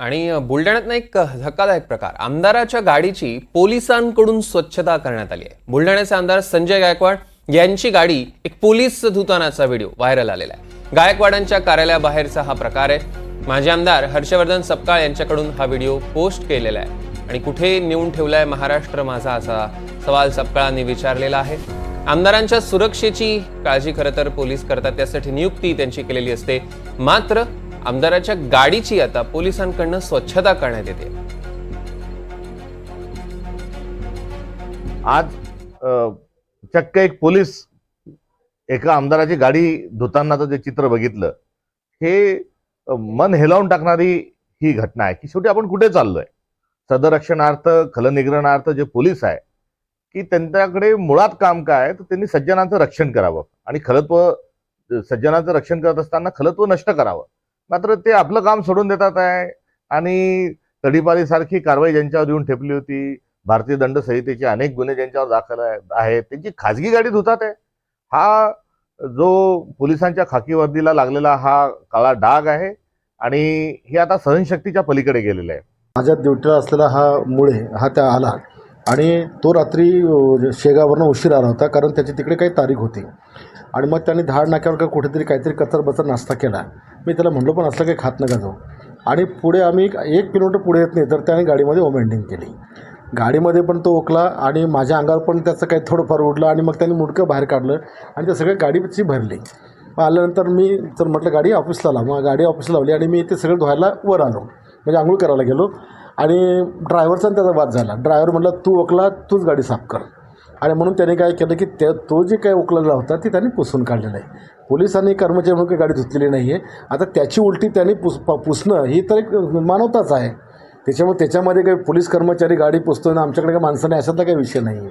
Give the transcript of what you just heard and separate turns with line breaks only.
आणि बुलढाण्यात एक धक्कादायक प्रकार, आमदाराच्या गाडीची पोलिसांकडून स्वच्छता करण्यात आली आहे। बुलढाण्याचे आमदार संजय गायकवाड यांची गाडी एक पोलीस धुतानाचा व्हिडिओ व्हायरल आलेला आहे। गायकवाडांच्या कार्यालयाबाहेरचा हा प्रकार आहे। माजी आमदार हर्षवर्धन सपकाळ यांच्याकडून हा व्हिडिओ पोस्ट केलेला आहे आणि कुठे नेऊन ठेवलाय महाराष्ट्र माझा असा सवाल सपकाळांनी विचारलेला आहे। आमदारांच्या सुरक्षेची काळजी खरं तर पोलीस करतात, त्यासाठी नियुक्ती त्यांची केलेली असते, मात्र आमदाराच्या गाडीची आता पोलिसांकडून स्वच्छता करण्यात येते।
आज चक्क एक पोलीस एका आमदाराची गाडी धुतानाचं जे चित्र बघितलं, हे मन हेलावून टाकणारी ही घटना आहे की शेवटी आपण कुठे चाललोय। सदरक्षणार्थ खलनिग्रहणार्थ जे पोलीस आहे की त्यांच्याकडे मुळात काम काय तर त्यांनी सज्जनांचं रक्षण करावं आणि खलत्व सज्जनांचं रक्षण करत असताना खलत्व नष्ट करावं, मात्र ते आपलं काम सोडून देतात आहे आणि तडीपारी सारखी कारवाई ज्यांच्यावर येऊन ठेपली होती, भारतीय दंड संहितेचे अनेक गुन्हे ज्यांच्यावर दाखल आहेत त्यांची खाजगी गाडी धुतात आहे। हा जो पोलिसांच्या खाकी वर्दीला लागलेला हा काळा डाग आहे आणि हे आता सहनशक्तीच्या पलीकडे गेलेलं आहे।
माझ्या ड्युटीला असलेला हा मुळे हा त्या आला आणि तो रात्री शेगावरनं उशीर आला होता, कारण त्याची तिकडे काही तारीख होती आणि मग त्याने धाड नाक्यावर का कुठेतरी काहीतरी कचरबचर नाश्ता केला। मी त्याला म्हणलो पण असलं काही खात नका जाऊ, आणि पुढे आम्ही 1 किलोमीटर पुढे येत नाही तर त्याने गाडीमध्ये ओमेंडिंग केली। गाडीमध्ये पण तो ओकला आणि माझ्या अंगावर पण त्याचं काही थोडंफार उडलं आणि मग त्याने मुडकं बाहेर काढलं आणि त्या सगळ्या गाडीची भरली। मग आल्यानंतर मी तर म्हटलं गाडी ऑफिसला लाव, मग गाडी ऑफिसला लावली आणि मी ते सगळं धुवायला वर आलो, म्हणजे आंघोळ करायला गेलो आणि ड्रायव्हरचा त्याचा वाद झाला। ड्रायव्हर म्हटलं तू ओकला तूच गाडी साफ कर, आणि म्हणून त्याने काय केलं की तो जे काही ओकलेला होता ती त्याने पुसून काढलेलं आहे। पोलिसांनी कर्मचारी म्हणून काही गाडी धुतलेली नाही आहे, आता त्याची उलटी त्याने पुसणं ही तर एक मानवताच आहे। त्याच्यामुळे त्याच्यामध्ये काही पोलीस कर्मचारी गाडी पुसतो ना आमच्याकडे काही माणसं नाही अशातला काही विषय नाही आहे।